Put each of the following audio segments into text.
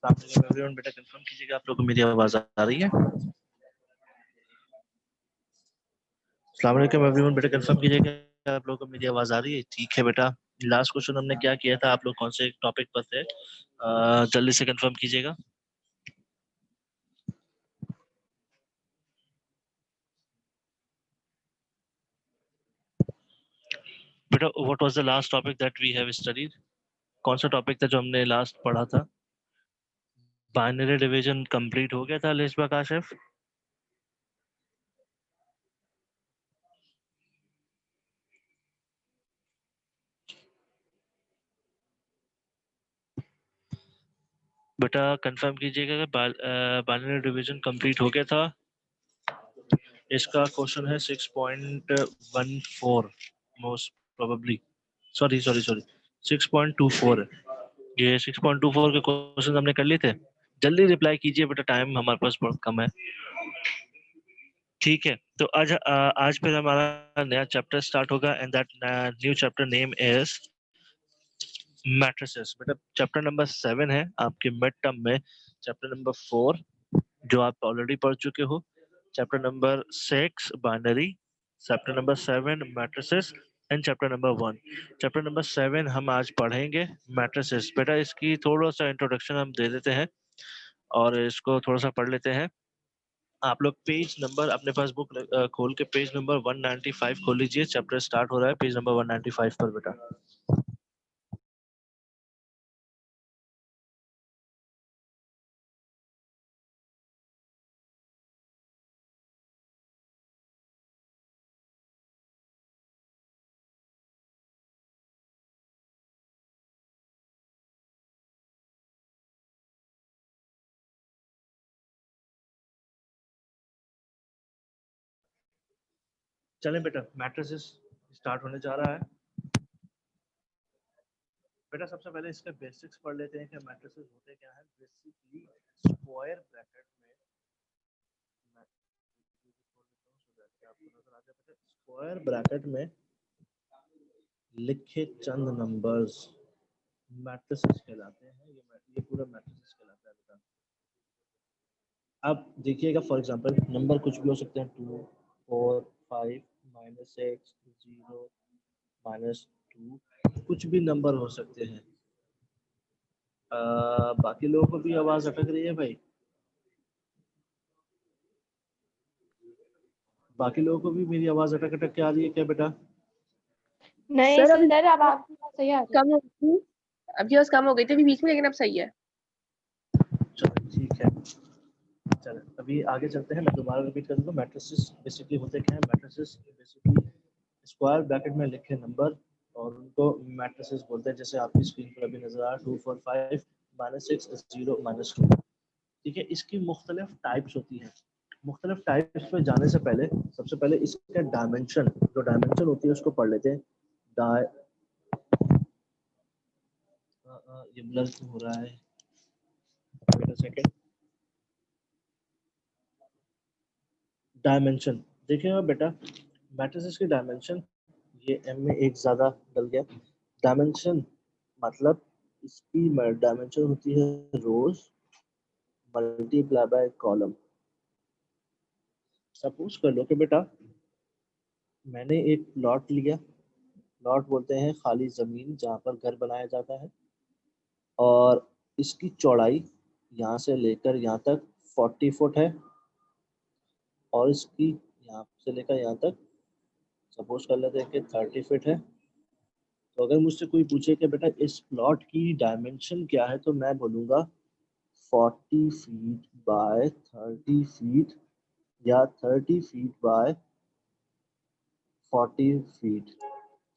Everyone, बेटा confirm कीजिएगा आप लोगों को मेरी आवाज आ रही है। अस्सलाम वालेकुम एवरीवन, बेटा कंफर्म कीजिएगा आप लोगों को मेरी आवाज आ रही है। ठीक है बेटा, लास्ट क्वेश्चन हमने क्या किया था, आप लोग कौन से टॉपिक पर थे, जल्दी से कंफर्म कीजिएगा। बेटा what was the last topic that we have studied? कौन सा टॉपिक था जो हमने लास्ट पढ़ा था? बाइनरी डिवीजन कंप्लीट हो गया था लिस्बा काशिफ? बेटा कंफर्म कीजिएगा कि बाइनरी डिवीजन कंप्लीट हो गया था। इसका क्वेश्चन है 6.14 most probably, sorry sorry sorry 6.24 है। ये 6.24 के क्वेश्चन हमने कर लिए थे। जल्दी रिप्लाई कीजिए बेटा, टाइम हमारे पास बहुत कम है। ठीक है, तो आज फिर हमारा नया चैप्टर स्टार्ट होगा and that new chapter name is matrices. बेटा चैप्टर नंबर 7 है आपके मिड टर्म में। चैप्टर नंबर 4 जो आप ऑलरेडी पढ़ चुके हो, chapter number 6 binary, chapter number 7 matrices and chapter number 1। Chapter number 7 हम आज पढ़ेंगे मैट्रिसेस। बेटा इसकी थोड़ा सा इंट्रोडक्शन हम दे देते हैं और इसको थोड़ा सा पढ़ लेते हैं। आप लोग पेज नंबर अपने पास बुक खोल के पेज नंबर 195 खोल लीजिए। चैप्टर स्टार्ट हो रहा है पेज नंबर 195 पर बेटा। चलें बेटा, मैट्रिसेस स्टार्ट होने जा रहा है। बेटा सबसे पहले इसके बेसिक्स पढ़ लेते हैं कि मैट्रिसेस होते क्या है। बेसिकली स्क्वायर ब्रैकेट में, स्क्वायर ब्रैकेट में लिखे चंद नंबर्स मैट्रिसेस कहलाते हैं। ये पूरा मैट्रिसेस कहलाता है बेटा। अब देखिएगा, फॉर एग्जांपल नंबर कुछ भी हो सकते हैं, 2, 4, 5, -6, 0, -2, कुछ भी नंबर हो सकते हैं। बाकी लोगों को भी आवाज अटक रही है भाई? बाकी लोगों को भी मेरी आवाज अटक अटक के आ रही है क्या बेटा? नहीं सर, अभी सर, अब आप सही आ रही है। कम हो गई, अभी बस कम हो गई थी अभी बीच में, लेकिन अब सही है। चलो ठीक है, चलो अभी आगे चलते हैं। मैं दोबारा रिपीट कर दूंगा। मैट्रिसेस बेसिकली होते क्या है? मैट्रिसेस बेसिकली स्क्वायर ब्रैकेट में लिखे नंबर और उनको मैट्रिसेस बोलते हैं। जैसे आपकी स्क्रीन पर अभी नजर आ रहा है 2, 4, 5, -6, 0, -2। ठीक है, इसकी मुख्तलिफ टाइप्स होती हैं। मुख्तलिफ टाइप्स पे जाने से पहले सबसे पहले इसका डायमेंशन, जो डायमेंशन होती है उसको पढ़ लेते हैं। ये ब्लर क्यों हो रहा है? Wait a second. डायमेंशन देखिएगा बेटा, मैट्रिसेस की डायमेंशन, ये एम में एक ज़्यादा डल गया। डायमेंशन मतलब इसकी डायमेंशन होती है रोज मल्टीप्लाई बाय कॉलम। सपोज कर लो कि बेटा मैंने एक प्लॉट लिया। प्लॉट बोलते हैं खाली ज़मीन जहाँ पर घर बनाया जाता है, और इसकी चौड़ाई यहाँ से लेकर यहाँ तक 40 फुट है, और इसकी यहाँ से लेकर यहाँ तक सपोज कर लेते हैं कि 30 फीट है। तो अगर मुझसे कोई पूछे कि बेटा इस प्लॉट की डायमेंशन क्या है, तो मैं बोलूँगा 40 फीट बाय 30 फीट या 30 फीट बाय 40 फीट।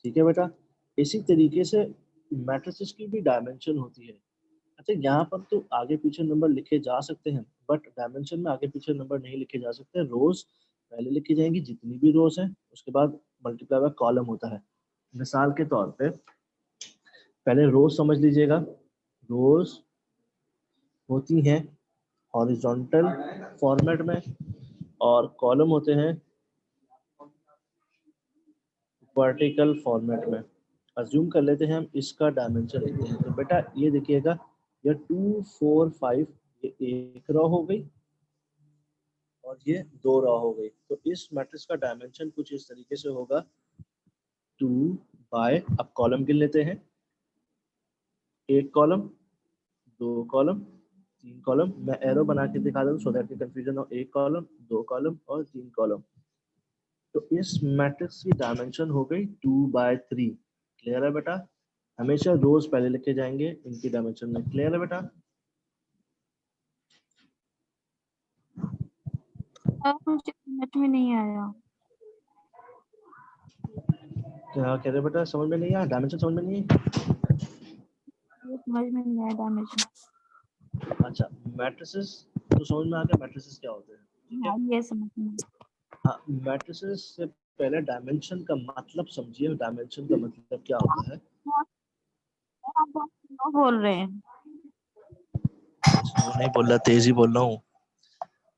ठीक है बेटा, इसी तरीके से मैट्रिसेस की भी डायमेंशन होती है। अच्छा, यहाँ पर तो आगे पीछे नंबर लिखे जा सकते हैं, बट डायमेंशन में आगे पीछे नंबर नहीं लिखे जा सकते। रोज पहले लिखी जाएंगी, जितनी भी रोज हैं, उसके बाद मल्टीप्लाई बाय कॉलम होता है। मिसाल के तौर पे पहले रोज समझ लीजिएगा। रोज होती हैं हॉरिजॉन्टल फॉर्मेट में और कॉलम होते हैं वर्टिकल फॉर्मेट में। अज्यूम कर लेते हैं हम इसका डायमेंशन लेते हैं, तो बेटा ये देखिएगा, ये 2 4 5 ये एक रो हो गई और ये 2 रो हो गई। तो इस मैट्रिक्स का डायमेंशन कुछ इस तरीके से होगा 2 बाय, अब कॉलम गिन लेते हैं, एक कॉलम, दो कॉलम, तीन कॉलम। मैं एरो बना के दिखा दूं सो दैट की कंफ्यूजन हो। एक कॉलम, दो कॉलम और तीन कॉलम। तो इस मैट्रिक्स की डायमेंशन हो गई 2/3। क्लियर है बेटा? हमेशा रोज पहले लिखे जाएंगे इनकी डायमेंशन में। क्लियर है बेटा? मुझे समझ में नहीं आया। क्या कह रहे बेटा? समझ में नहीं आया? डायमेंशन समझ में नहीं है? ये समझ में नहीं आया डायमेंशन। अच्छा, मैट्रिसेस तो समझ में आ गया मैट्रिसेस क्या होते हैं। ठीक है, हाँ ये समझ में आया। हाँ, मैट्रिसेस से पहले डायमेंशन का मतलब समझिए। डायमेंशन का मतलब क्या होता है? आप बहुत स्लो बोल रहे हैं। वो नहीं बोल रहा, तेज ही बोल रहा हूँ।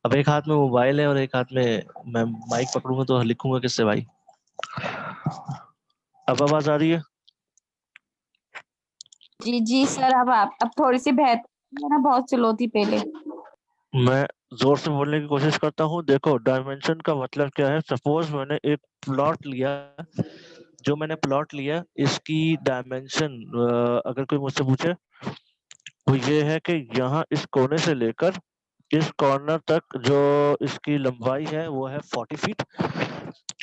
अब एक हाथ में मोबाइल है और एक हाथ में मैं माइक पकड़ूंगा तो लिखूंगा किससे भाई? अब आवाज आ रही है? जी जी सर, अब थोड़ी सी बेहतर है ना, बहुत स्लो थी पहले। मैं जोर से बोलने की कोशिश करता हूँ। देखो, डायमेंशन का मतलब क्या है। सपोज मैंने एक प्लॉट लिया, जो मैंने प्लॉट लिया इसकी डायमेंशन अगर कोई मुझसे पूछे तो ये है कि यहाँ इस कोने से लेकर इस कॉर्नर तक जो इसकी लंबाई है वो है 40 फीट,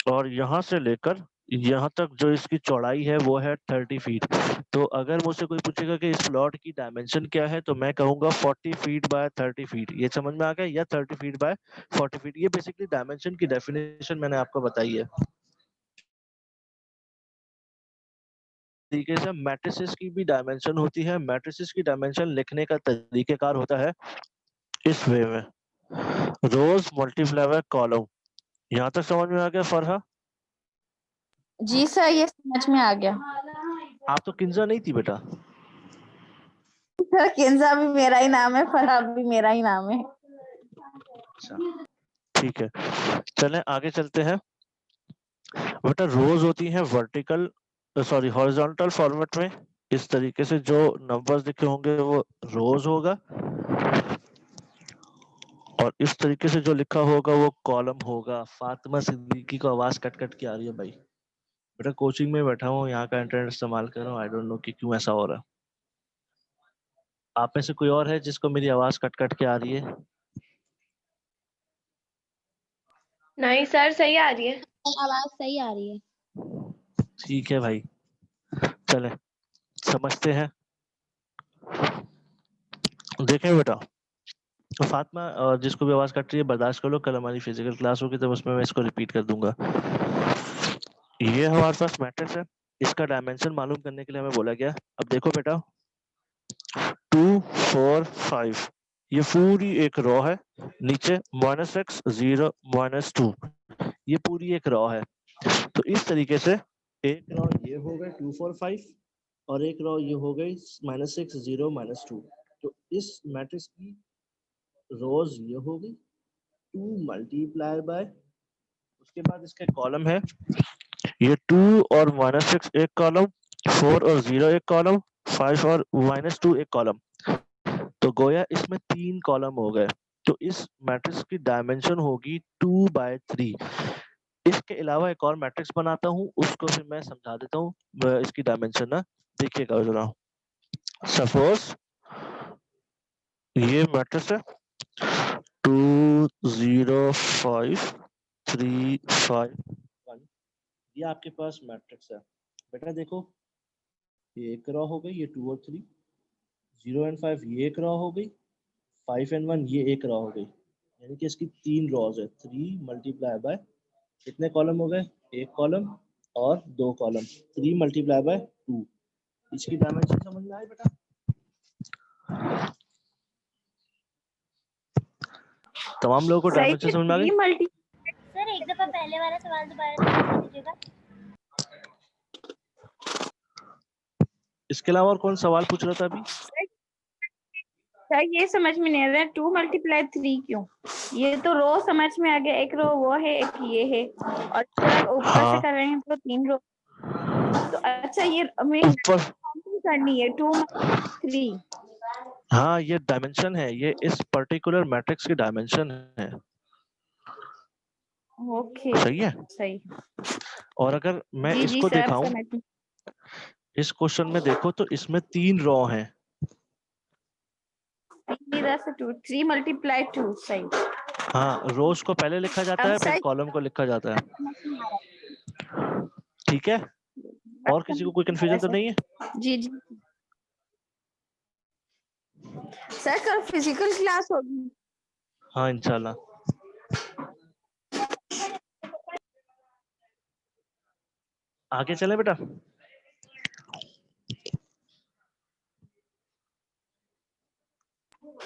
और यहाँ से लेकर यहाँ तक जो इसकी चौड़ाई है वो है 30 फीट। तो अगर मुझसे कोई पूछेगा कि इस प्लॉट की डायमेंशन क्या है तो मैं कहूंगा 40 फीट बाय 30 फीट। ये समझ में आ गया? या 30 फीट बाय 40 फीट। ये बेसिकली डायमेंशन की डेफिनेशन मैंने आपको बताई है। तरीके से मैट्रिसेस की भी डायमेंशन होती है। मैट्रिसेस की डायमेंशन लिखने का तरीकेकार होता है इस वे में, रोज मल्टीप्लाई बाय कॉलम। यहाँ तक समझ में आ गया फरहा? जी सर, ये समझ में आ गया। आप तो किंजा नहीं थी बेटा। सर केंजा भी मेरा ही नाम है, फरहाद भी मेरा ही नाम है। अच्छा, ठीक है, चलें आगे चलते हैं। बेटा रोज होती हैं वर्टिकल, सॉरी हॉरिजॉन्टल फॉर्मेट में। इस तरीके से जो नंबर्स लिखे होंगे वो रोज होगा, और इस तरीके से जो लिखा होगा वो कॉलम होगा। फातिमा सिद्दीकी को आवाज कट कट के आ रही है भाई। बेटा कोचिंग में बैठा हूँ, यहाँ का इंटरनेट इस्तेमाल कर रहा हूँ। आई डोंट नो कि क्यों ऐसा हो रहा है। आप में से कोई और है जिसको मेरी आवाज कट कट के आ रही है? नहीं सर, सही आ रही है। आवाज सही आ रही है। ठीक है भाई, चले समझते हैं। देखें बेटा, तो फातिमा और जिसको भी आवाज कट रही है बर्दाश्त कर लो, कल हमारी फिजिकल क्लास होगी तब उसमें मैं इसको रिपीट कर दूंगा। ये हमारे पास मैट्रिक्स है, इसका डायमेंशन मालूम करने के लिए हमें बोला गया। अब देखो बेटा 2 4 5 ये पूरी एक रो है, नीचे -x 0 -2 ये पूरी एक रो है। तो इस तरीके से एक रो ये हो गए 2 4 5 और एक रो ये हो गई -x 0 -2। तो इस मैट्रिक्स की रोज ये हो गई 2 मल्टीप्लाई बाय, उसके बाद इसके कॉलम है ये 2 और -6 एक कॉलम, 4 और 0 एक कॉलम, 5 और -2 एक कॉलम। तो गोया इसमें 3 कॉलम हो गए। तो इस मैट्रिक्स की डायमेंशन होगी 2/3। इसके अलावा एक और मैट्रिक्स बनाता हूँ, उसको भी मैं समझा देता हूँ इसकी डायमेंशन ना। देखिएगा जरा, सपोज ये मैट्रिक्स है 2 0 5 3 5 1। ये आपके पास मैट्रिक्स है। बेटा देखो, ये एक रो हो गई, ये 2 और 3, 0 एंड 5 ये एक रो हो गई, 5 एंड 1 ये एक रो हो गई। यानी कि इसकी 3 रोज है। 3 मल्टीप्लाई बाय, कितने कॉलम हो गए? एक कॉलम और 2 कॉलम। 3 multiply by 2। इसकी डायमेंशन समझ में आई बेटा? तमाम लोगों को सही डायमेंशन है, समझ में आ गई? 3 मल्टी। सर एक दफा पहले वाला सवाल दोबारा से पूछ दीजिएगा। इसके अलावा और कौन सवाल पूछ रहा था अभी? सर ये समझ में नहीं आ रहा 2 × 3 क्यों? ये तो रो समझ में आ गया, एक रो वो है एक ये है, और जब ऊपर से कर रहे हैं तो 3 रो। तो अच्छा ये हमें ऊपर करनी है 2 × 3। हाँ, ये डायमेंशन है, ये इस पर्टिकुलर मैट्रिक्स की डायमेंशन है। ओके सही है। सही। और अगर मैं जी इसको सर दिखाऊं, समझ में। इस क्वेश्चन में देखो तो इसमें 3 रो हैं। 3 मल्टीप्लाई 2 सही। हाँ, रोज को पहले लिखा जाता अब है, फिर सही कॉलम को लिखा जाता है। समझ में आ रहा ठीक है, है। और किसी को कोई अब समझ में आ कंफ्यूजन तो रहा नहीं है? है सर। जी जी सर, कल फिजिकल क्लास होगी। हाँ, इंशाल्लाह। आगे चले बेटा।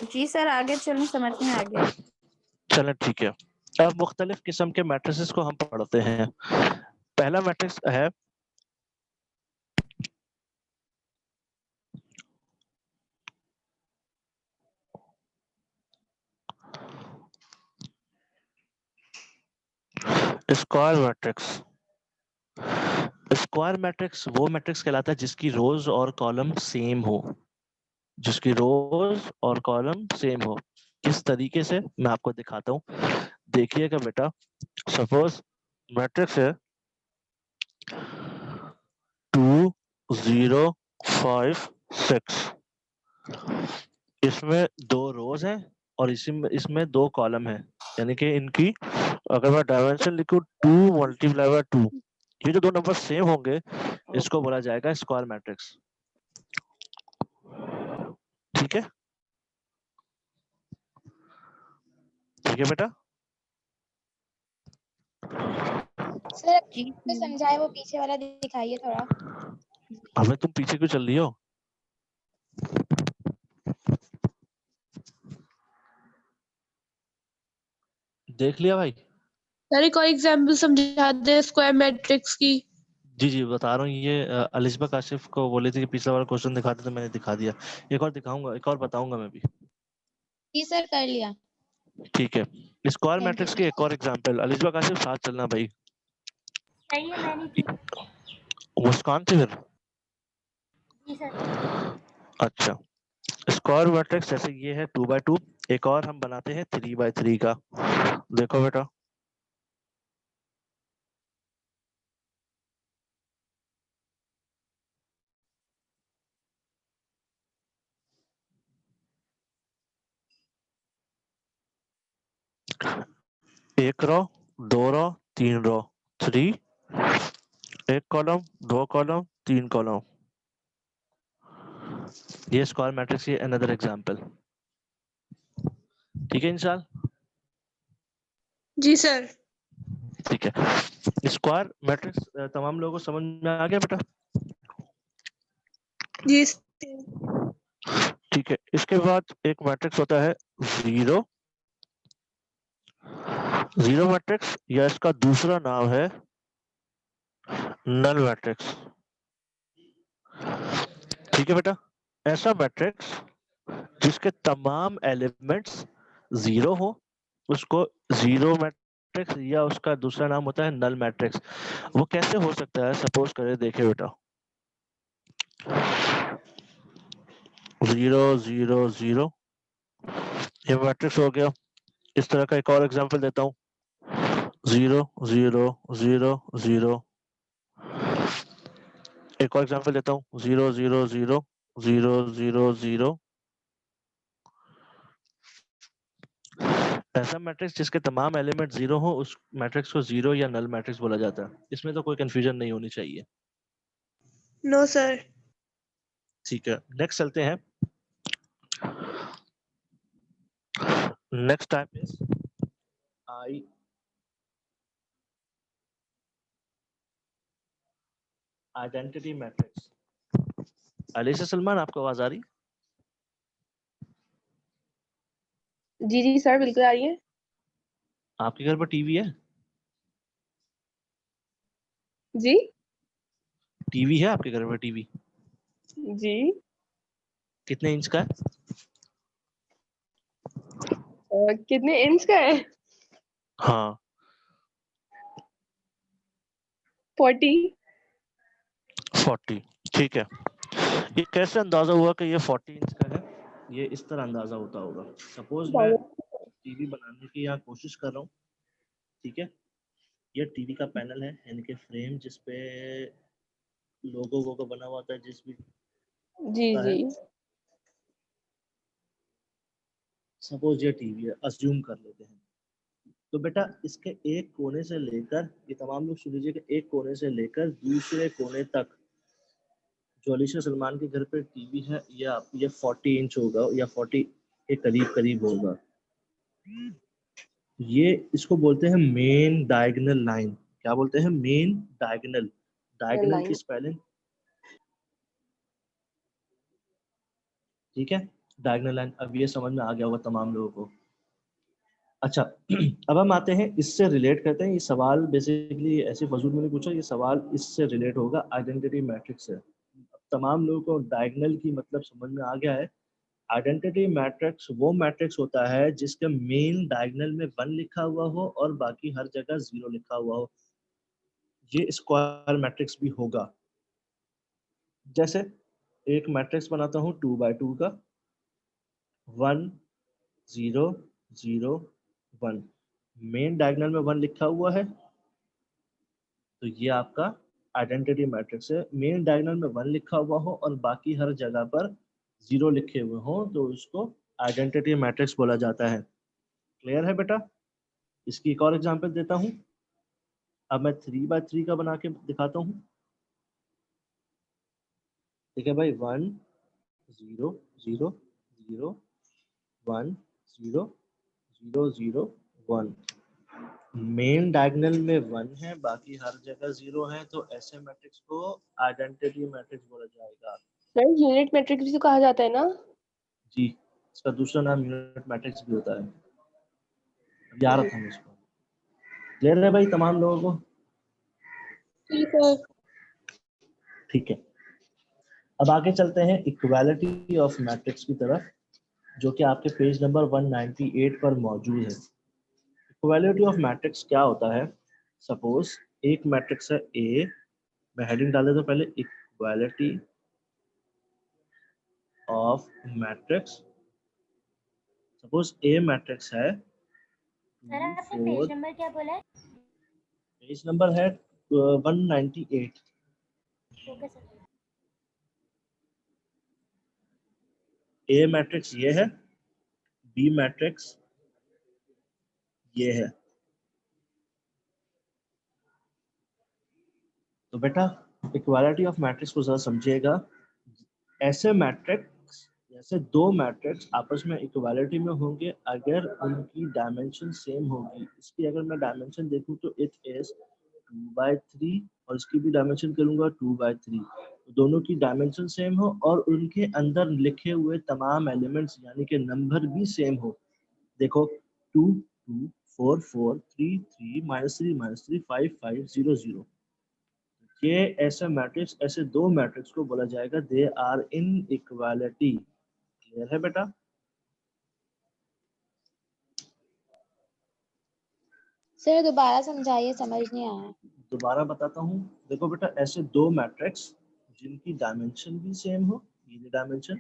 जी सर, आगे चलने समझ में आ गया। चलें, ठीक है। अब मुख्तलिफ किस्म के मैट्रिसेस को हम पढ़ते हैं। पहला मैट्रिक्स है स्क्वायर मैट्रिक्स। स्क्वायर मैट्रिक्स वो मैट्रिक्स कहलाता है जिसकी रोज और कॉलम सेम हो, जिसकी रोज और कॉलम सेम हो। किस तरीके से, मैं आपको दिखाता हूँ। देखिएगा बेटा, सपोज मैट्रिक्स है 2 0 5 6। इसमें 2 रोज हैं और इसमें 2 कॉलम है, यानी कि इनकी अगर मैं डायमेंशन लिखूं 2 मल्टीप्लाई बाय 2, ये जो 2 नंबर सेम होंगे इसको बोला जाएगा स्क्वायर मैट्रिक्स। ठीक है, ठीक है बेटा। सर जी जो समझाए वो पीछे वाला दिखाइए थोड़ा। हमें तुम पीछे क्यों चल रही हो? देख लिया भाई? सर एक और एग्जाम्पल समझा दे स्क्वायर मैट्रिक्स की। जी जी बता रहा हूँ। ये अलिस्बा काशिफ को बोली थी कि पिछला वाला क्वेश्चन दिखा दे, तो मैंने दिखा दिया। एक और दिखाऊंगा, एक और बताऊंगा मैं भी। जी सर कर लिया। ठीक है, स्क्वायर थैंक यू मैट्रिक्स की एक और एग्जांपल। अलिस्बा काशिफ साथ चलना भाई। सही है, मैंने की। मुस्कान थी फिर। जी सर। अच्छा, स्क्वायर मैट्रिक्स जैसे ये है 2 बाय 2। एक और हम बनाते हैं 3 बाय 3 का। देखो बेटा, एक रो, 2 रो, 3 रो, 3, एक कॉलम, 2 कॉलम, 3 कॉलम। ये स्क्वायर मैट्रिक्स की अनदर एग्जांपल। ठीक है इंशाल। जी सर। ठीक है, स्क्वायर मैट्रिक्स तमाम लोगों को समझ में आ गया बेटा? जी ठीक है, इसके बाद एक मैट्रिक्स होता है 0। जीरो मैट्रिक्स या इसका दूसरा नाम है नल मैट्रिक्स। ठीक है बेटा, ऐसा मैट्रिक्स जिसके तमाम एलिमेंट्स 0 हो उसको जीरो मैट्रिक्स, या उसका दूसरा नाम होता है नल मैट्रिक्स। वो कैसे हो सकता है? सपोज करें, देखे बेटा, 0 0 0, ये मैट्रिक्स हो गया। इस तरह का एक और एग्जांपल देता हूँ, 0 0 0 0। एक और एग्जांपल देता हूँ, 0 0 0 0 0 0। ऐसा मैट्रिक्स जिसके तमाम एलिमेंट 0 हो उस मैट्रिक्स को जीरो या नल मैट्रिक्स बोला जाता है। इसमें तो कोई कंफ्यूजन नहीं होनी चाहिए। No sir. ठीक है, नेक्स्ट चलते हैं। Next type is I identity matrix. Ali से सलमान, आपको आवाज आ रही? जी जी सर बिल्कुल आ रही है। आपके घर पर टीवी है? जी टीवी है आपके घर पर? टीवी जी। कितने इंच का है? कितने इंच का है? हाँ, 40। 40। ठीक है, ये कैसे अंदाजा हुआ कि ये 40 इंच का है? ये इस तरह अंदाजा होता होगा। सपोज मैं टीवी बनाने की यहाँ कोशिश कर रहा हूँ, ठीक है। ये टीवी का पैनल है, यानी कि फ्रेम जिसपे लोगो वोगो बना हुआ होता है, जिस भी जी होता जी। है। सपोज ये टीवी है, अज्यूम कर लेते हैं। तो बेटा इसके एक कोने से लेकर, ये तमाम लोग सुन लीजिए, कि एक कोने से लेकर दूसरे कोने तक जो अलीशा सलमान के घर पे टीवी है, ये 40 इंच होगा या 40 के करीब करीब होगा। ये इसको बोलते हैं मेन डायगोनल लाइन। क्या बोलते हैं? Main diagonal. डायगोनल की लाइन। स्पेलिंग, ठीक है, डायगोनल लाइन। अब ये समझ में आ गया होगा तमाम लोगों को। अच्छा अब हम आते हैं, इससे रिलेट करते हैं। ये सवाल बेसिकली ऐसे फजूल में नहीं पूछा, ये सवाल इससे रिलेट होगा, आइडेंटिटी मैट्रिक्स से। तमाम लोगों को डायगोनल की मतलब समझ में आ गया है। आइडेंटिटी मैट्रिक्स वो मैट्रिक्स होता है जिसके मेन डायगोनल में 1 लिखा हुआ हो और बाकी हर जगह 0 लिखा हुआ हो। ये स्क्वायर मैट्रिक्स भी होगा। जैसे एक मैट्रिक्स बनाता हूँ 2x2 का, 1 0 0 1। मेन डायगोनल में 1 लिखा हुआ है, तो ये आपका आइडेंटिटी मैट्रिक्स है। मेन डायगोनल में 1 लिखा हुआ हो और बाकी हर जगह पर 0 लिखे हुए हो, तो उसको आइडेंटिटी मैट्रिक्स बोला जाता है। क्लियर है बेटा? इसकी एक और एग्जांपल देता हूँ। अब मैं 3x3 का बना के दिखाता हूँ। ठीक है भाई, 1 0 0 0 1 0 0 0 1। मेन डायगोनल में 1 है, बाकी हर जगह 0 है, तो ऐसे मैट्रिक्स को आइडेंटिटी मैट्रिक्स बोला जाएगा। सर यूनिट मैट्रिक्स भी तो कहा जाता है ना? जी, इसका दूसरा नाम यूनिट मैट्रिक्स भी होता है। याद रखना इसको। क्लियर है भाई तमाम लोगों को? ठीक है। ठीक है, अब आगे चलते हैं इक्वालिटी ऑफ मैट्रिक्स की तरफ, जो कि आपके पेज नंबर 198 पर मौजूद है। इक्वालिटी ऑफ मैट्रिक्स क्या होता है? सपोज एक मैट्रिक्स है ए, मैं हेडिंग डाल देता हूं पहले, equality of matrix. Suppose A matrix है सर 2 आपने 4, पेज नंबर क्या बोला है? पेज नंबर है 198। Okay sir. ए मैट्रिक्स ये है, बी मैट्रिक्स ये है। तो बेटा इक्वालिटी ऑफ मैट्रिक्स को जरा समझिएगा। ऐसे मैट्रिक्स, जैसे दो मैट्रिक्स आपस में इक्वालिटी में होंगे अगर उनकी डायमेंशन सेम होगी। इसकी अगर मैं डायमेंशन देखूं तो इट इज 2/3, और इसकी भी डायमेंशन करूंगा 2/3। दोनों की डायमेंशन सेम हो और उनके अंदर लिखे हुए तमाम एलिमेंट्स यानी कि नंबर भी सेम हो। देखो 2 2 4 4 3 3 -3 -3 5 5 0 0। ये ऐसे मैट्रिक्स, ऐसे दो मैट्रिक्स को बोला जाएगा they are inequality. Clear है बेटा? सर दोबारा समझाइए, समझ नहीं आया। दोबारा बताता हूँ। देखो बेटा, ऐसे दो मैट्रिक्स जिनकी डायमेंशन भी सेम हो, ये डायमेंशन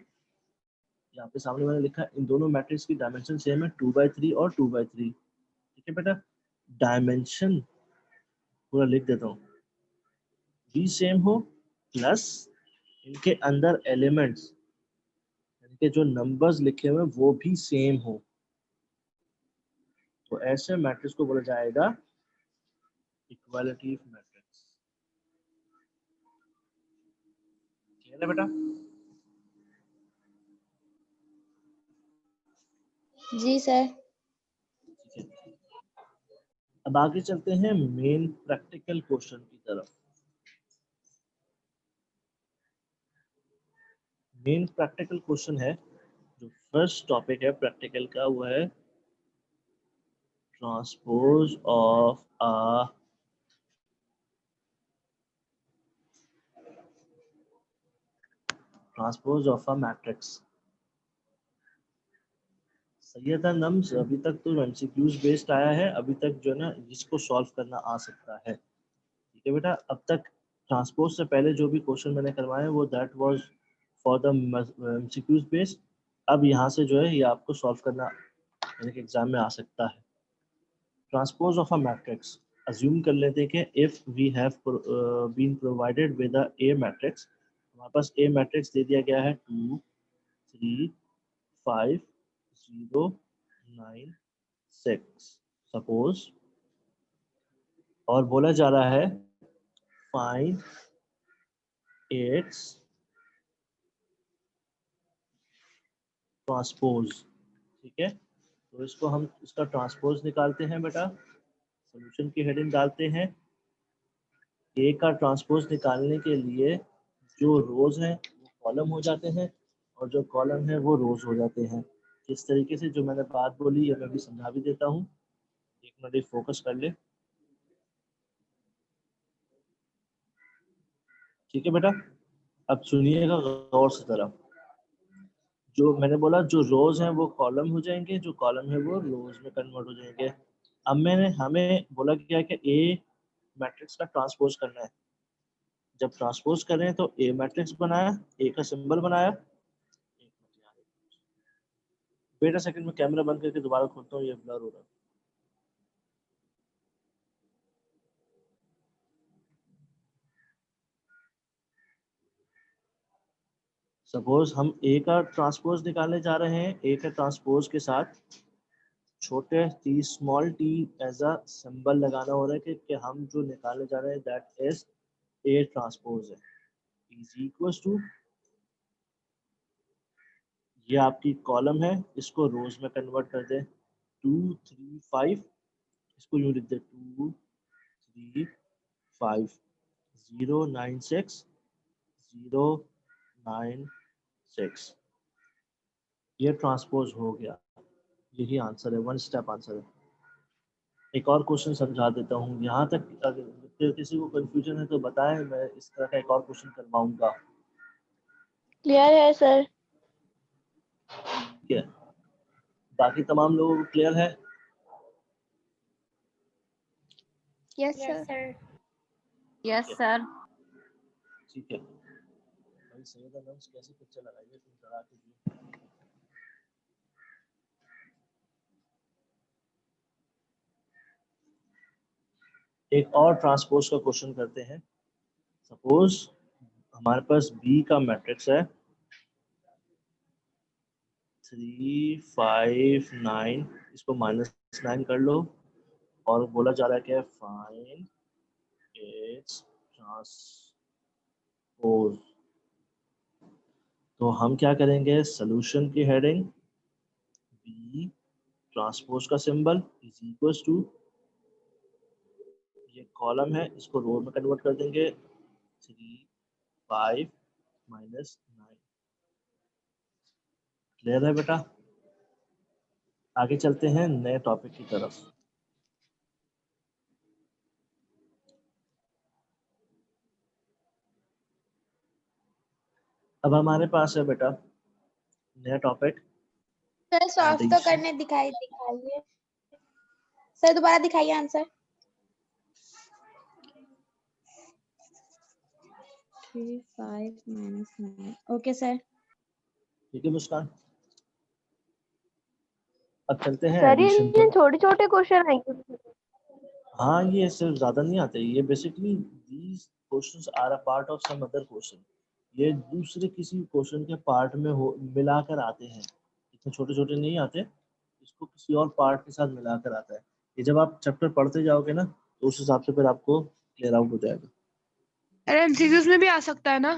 यहाँ पे सामने मैंने लिखा है, इन दोनों मैट्रिक्स की डायमेंशन सेम है 2/3 और 2/3। ठीक है बेटा, डायमेंशन पूरा लिख देता हूँ, भी सेम हो प्लस इनके अंदर एलिमेंट्स इनके जो नंबर्स लिखे हुए वो भी सेम हो, तो ऐसे मैट्रिक्स को बोला जाएगा इक्वालिटी ऑफ मैट्रिक्स। क्लियर है बेटा? जी सर। ठीक है, अब आगे चलते हैं मेन प्रैक्टिकल क्वेश्चन की तरफ। मेन प्रैक्टिकल क्वेश्चन है, जो फर्स्ट टॉपिक है प्रैक्टिकल का, वो है transpose of a matrix. Syed nums, अभी तक तो एमसीक्यूज बेस्ड आया है, अभी तक जो है ना जिसको सॉल्व करना आ सकता है। ठीक है बेटा, अब तक ट्रांसपोज से पहले जो भी क्वेश्चन मैंने करवाए वो that was for the MCQs based. अब यहाँ से जो है ये आपको सॉल्व करना यानी कि एग्जाम में आ सकता है। Transpose of a matrix, assume कर लेते हैं कि if we have been provided with a A matrix, हमारे पास ए मैट्रिक्स दे दिया गया है 2 3 5 0 9 6 सपोज, और बोला जा रहा है फाइंड इट्स ट्रांसपोज। ठीक है, तो इसको हम इसका ट्रांसपोज निकालते हैं बेटा, सॉल्यूशन की हेडिंग डालते हैं। ए का ट्रांसपोज निकालने के लिए जो रोज हैं वो कॉलम हो जाते हैं और जो कॉलम है वो रोज हो जाते हैं। जिस तरीके से जो मैंने बात बोली ये मैं भी समझा भी देता हूँ, एक मिनट फोकस कर ले। ठीक है बेटा, अब सुनिएगा गौर से जरा। जो मैंने बोला जो रोज हैं वो कॉलम हो जाएंगे, जो कॉलम है वो रोज में कन्वर्ट हो जाएंगे। अब मैंने हमें बोला गया कि ए मैट्रिक्स का ट्रांसपोज करना है। जब ट्रांसपोज कर रहे हैं तो ए मैट्रिक्स बनाया, ए का सिंबल बनाया। वेट अ सेकंड, में कैमरा बंद करके दोबारा खोलता हूँ, ये ब्लर हो रहा है। सपोज हम ए का ट्रांसपोज निकालने जा रहे हैं, ए के ट्रांसपोज के साथ छोटे T small T as a symbol लगाना हो रहा है कि हम जो निकालने जा रहे हैं दैट इज ए ट्रांसपोज है, इज इक्वल टू, ये आपकी कॉलम है, इसको रोज में कन्वर्ट कर दे 2 3 5, इसको यूं लिख दे 2 3 5 0 9 6 0 9 6, ये ट्रांसपोज हो गया। यही आंसर है, वन स्टेप आंसर है। एक और क्वेश्चन समझा देता हूँ, यहाँ तक अगर किसी को कंफ्यूजन है तो बताएं, मैं इस तरह का एक और क्वेश्चन करवाऊंगा। क्लियर है सर? ठीक है, बाकी तमाम लोगों को क्लियर है? Yes yes sir. Sir. Yes sir. ठीक है भाई, सैयद अनंस कैसे पिक्चर लगाइए तुम जरा के लिए। एक और ट्रांसपोज का क्वेश्चन करते हैं। सपोज हमारे पास बी का मैट्रिक्स है 3 5 9, इसको -9 कर लो, और बोला जा रहा है कि फाइंड इट्स ट्रांसपोज। तो हम क्या करेंगे, सॉल्यूशन की हेडिंग बी ट्रांसपोज का सिंबल इज इक्वल टू, ये कॉलम है इसको रो में कन्वर्ट कर देंगे 3 5 -9। क्लियर है बेटा? आगे चलते हैं नए टॉपिक की तरफ। अब हमारे पास है बेटा नया टॉपिक सर सॉल्व तो एडिशन। करने दिखाइए सर, दोबारा दिखाइए आंसर। 3 5 -9 okay sir. ठीक है मुस्कान, अब चलते हैं सर एडिशन ये पर। छोटे छोटे क्वेश्चन है। हाँ ये सिर्फ ज्यादा नहीं आते, ये basically these questions are a part of some other question, ये दूसरे किसी क्वेश्चन के पार्ट में हो मिलाकर आते हैं। इतने छोटे छोटे नहीं आते, इसको किसी और पार्ट के साथ मिलाकर आता है। ये जब आप चैप्टर पढ़ते जाओगे ना तो उस हिसाब से फिर आपको क्लियर आउट हो जाएगा। अरे एमसीक्यूज में भी आ सकता है ना?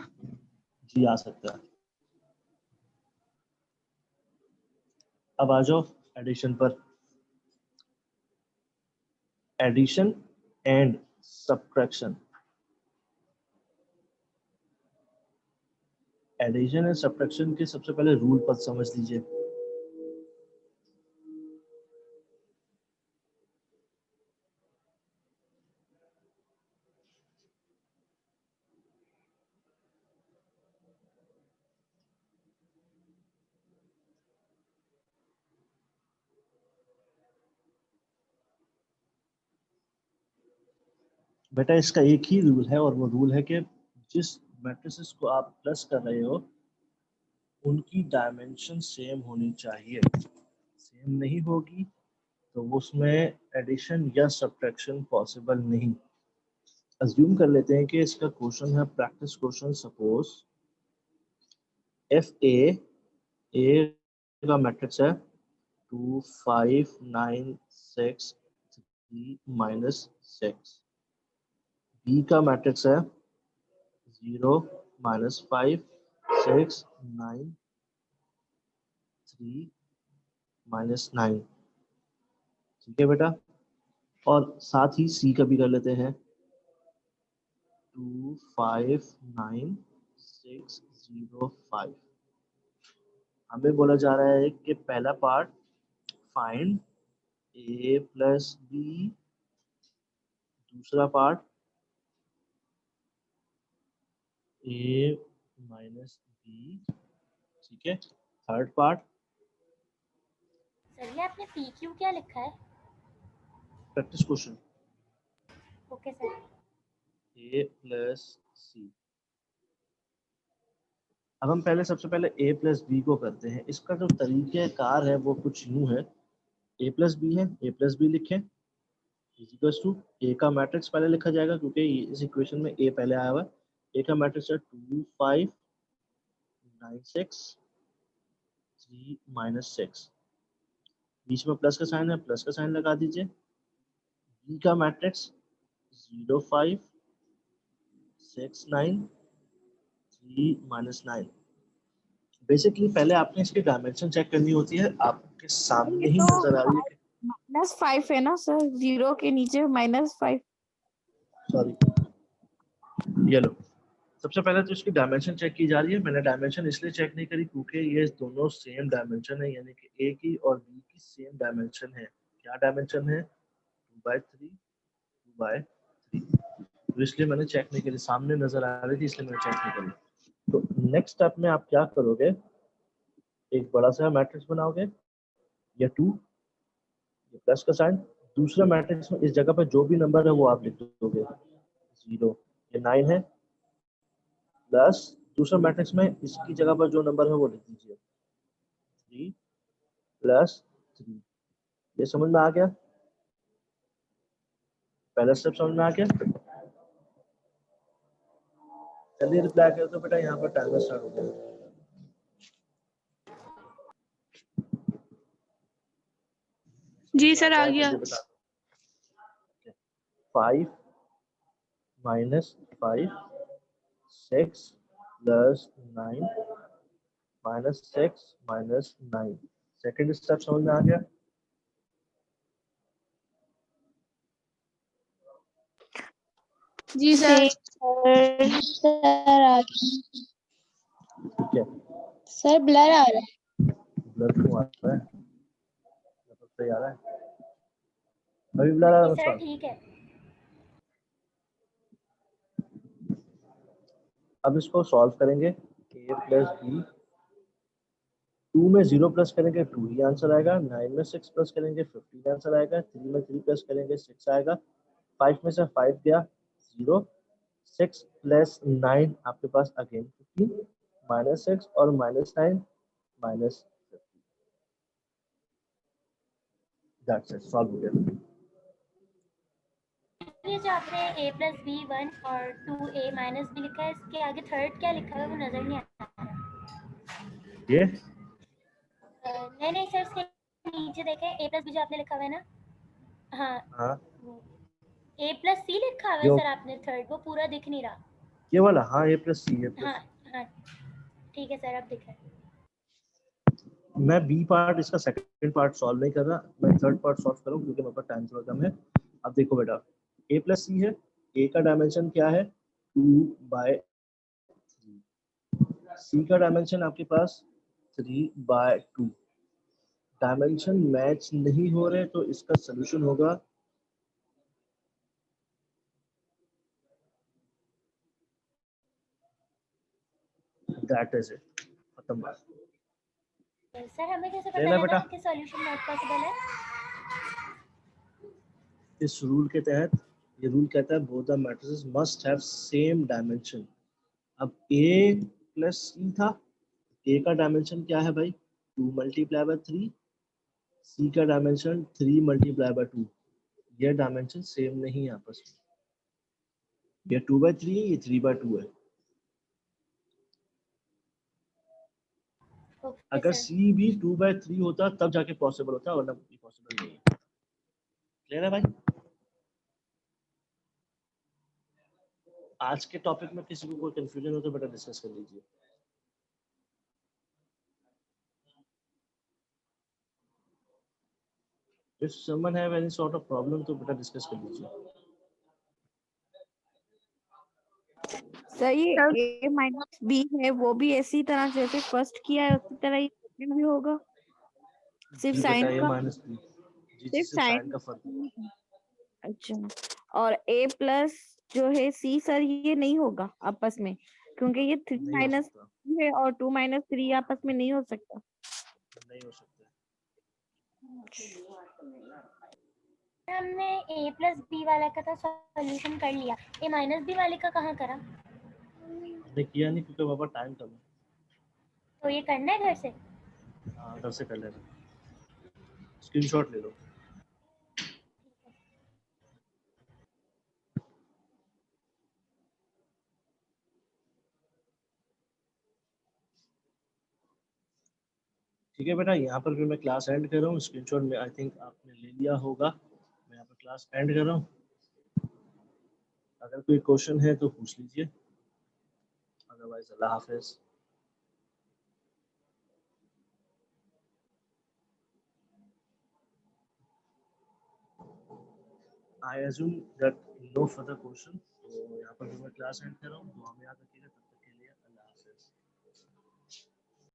जी आ सकता है। अब आ जाओ एडिशन पर। Addition and subtraction. Addition and subtraction के सबसे पहले रूल पर समझ लीजिए। बेटा इसका एक ही रूल है, और वो रूल है कि जिस मैट्रिसेस को आप प्लस कर रहे हो उनकी डायमेंशन सेम होनी चाहिए। सेम नहीं होगी तो उसमें एडिशन या सब्ट्रैक्शन पॉसिबल नहीं। अज्यूम कर लेते हैं कि इसका क्वेश्चन है practice question. Suppose F A का मैट्रिक्स है 2 5 9 6 3 माइनस 6। बी का मैट्रिक्स है 0 माइनस 5 6 9 3 माइनस 9। ठीक है बेटा, और साथ ही सी का भी कर लेते हैं 2 5 9 6 0 5। हमें बोला जा रहा है कि पहला पार्ट फाइंड ए प्लस बी, दूसरा पार्ट ए माइनस बी। ठीक है, थर्ड पार्ट सर ये आपने पी क्यू क्या लिखा है? Practice question okay sir. A plus C. अब हम पहले सबसे पहले ए प्लस बी को करते हैं। इसका जो तरीक़ेकार है वो कुछ यूं है, ए प्लस बी है, ए प्लस बी लिखें इक्वल्स टू ए का मैट्रिक्स पहले लिखा जाएगा क्योंकि इस इक्वेशन में ए पहले आया हुआ है। ए का मैट्रिक्स है 2 5 9 6 3 माइनस 6। बीच में प्लस का साइन है, प्लस का साइन लगा दीजिए। बी का मैट्रिक्स 0 5 6 9 3 माइनस 9। बेसिकली पहले आपने इसकी डायमेंशन चेक करनी होती है, आपके सामने ही नजर आ रही है। -5 है ना सर, 0 के नीचे -5। सॉरी, ये लो। सबसे पहले तो इसकी डायमेंशन चेक की जा रही है। मैंने डायमेंशन इसलिए चेक नहीं करी क्योंकि ये दोनों सेम डायमेंशन है, यानी कि ए की और बी की सेम डायमेंशन है। क्या डायमेंशन है? 2/3 2/3। तो इसलिए मैंने चेक नहीं करी, सामने नजर आ रही थी इसलिए मैंने चेक नहीं करी। तो नेक्स्ट स्टेप में आप क्या करोगे, एक बड़ा सा मैट्रिक्स बनाओगे या 2, ये प्लस का साइन। दूसरा मैट्रिक्स में इस जगह पर जो भी नंबर है वो आप लिख दोगे 0, ये 9 है, प्लस दूसरा मैट्रिक्स में इसकी जगह पर जो नंबर है वो लिख दीजिए 3 प्लस 3। ये समझ में आ गया? पहला स्टेप समझ में आ गया? जल्दी रिप्लाई कर दो बेटा, यहाँ पर टाइमर स्टार्ट हो गया। जी सर आ गया। 5 minus 5 6 plus 9 minus 6 minus 9। Second step समझ में आ गया? जी सर। सर आ ठीक है, सर ब्लर आ रहा है। ब्लर क्यों आ रहा है? सही आ रहा है अभी ब्लर आ रहा है सर मुस्कान? ठीक है। अब इसको सॉल्व करेंगे। ए प्लस बी, 2 में 0 प्लस करेंगे 2 ही आंसर आएगा। 9 में 6 प्लस करेंगे 15 आंसर आएगा। 3 में 3 प्लस करेंगे 6 आएगा। 5 में से 5 गया 0। 6 प्लस 9 आपके पास अगेन 15, माइनस 6 और minus 9 minus 50। That's it, solve हो गया। ये जो आपने a प्लस बी 1 और 2a माइनस बी लिखा है, इसके आगे थर्ड क्या लिखा है वो नजर नहीं आ रहा। ये नहीं नहीं सर, इसके नीचे देखें a प्लस बी जो आपने लिखा हुआ है ना। हाँ हाँ, a प्लस सी लिखा हुआ है सर आपने थर्ड, वो पूरा दिख नहीं रहा। ये वाला, हाँ ए प्लस सी, ए प्लस। हाँ हाँ ठीक है सर, अब दिखा है। मैं बी पार्ट इसका सेकंड पार्ट सॉल्व नहीं कर रहा, मैं थर्ड पार्ट सॉल्व करूँ क्योंकि मेरे पास टाइम थोड़ा कम है। अब देखो बेटा, ए प्लस सी है, ए का डायमेंशन क्या है 2/3, सी का डायमेंशन आपके पास 3/2। डायमेंशन मैच नहीं हो रहे तो इसका सलूशन होगा दैट इज इट, खत्म बात। सर हमें कैसे पता लेना लगा बेटा, कि सॉल्यूशन नॉट पॉसिबल है? इस रूल के तहत, ये रूल कहता है both the matrices must have same dimension. अब ए प्लस सी था, ए का डायमेंशन क्या है भाई 2 मल्टीप्लाई बाय 3, सी का डायमेंशन 3 मल्टीप्लाई बाय 2। ये डायमेंशन सेम नहीं है आपस में, ये 2/3 है, ये 3/2 है। ओके अगर सर। सी भी 2/3 होता तब जाके पॉसिबल होता, वरना पॉसिबल नहीं है। क्लियर है भाई? आज के टॉपिक में किसी को कोई कंफ्यूजन हो तो बेटा डिस्कस कर लीजिए। If someone have any sort of problem तो बेटा डिस्कस कर लीजिए। सर ये a माइनस b है वो भी इसी तरह जैसे फर्स्ट किया है उसी तरह ही सेकंड भी होगा, सिर्फ जी बेटा साइन ए का, माइनस बी, जी सिर्फ सिर्फ साइन साइन। का फर्क है। अच्छा, और a प्लस जो है c सर ये नहीं होगा आपस में, क्योंकि ये 3 नहीं हो माइनस सकता, है और 2 माइनस 3 आपस में नहीं हो सकता। नहीं हो सकता। हमने ए प्लस बी वाला का तो सॉल्यूशन कर लिया, ए माइनस बी वाले का कहाँ करा? हमने किया नहीं क्योंकि बाबा टाइम कम है। तो ये करना है घर से? हाँ घर से कर लेना, स्क्रीनशॉट ले लो। ठीक है बेटा, यहाँ पर भी मैं क्लास एंड कर रहा हूँ। स्क्रीनशॉट में आई थिंक आपने ले लिया होगा। मैं यहाँ पर क्लास एंड कर रहा हूँ। अगर कोई क्वेश्चन है तो पूछ लीजिए, otherwise Allah Hafiz. I assume that no further question। तो यहाँ पर भी मैं क्लास एंड कर रहा हूँ। तो हमें याद रखिएगा।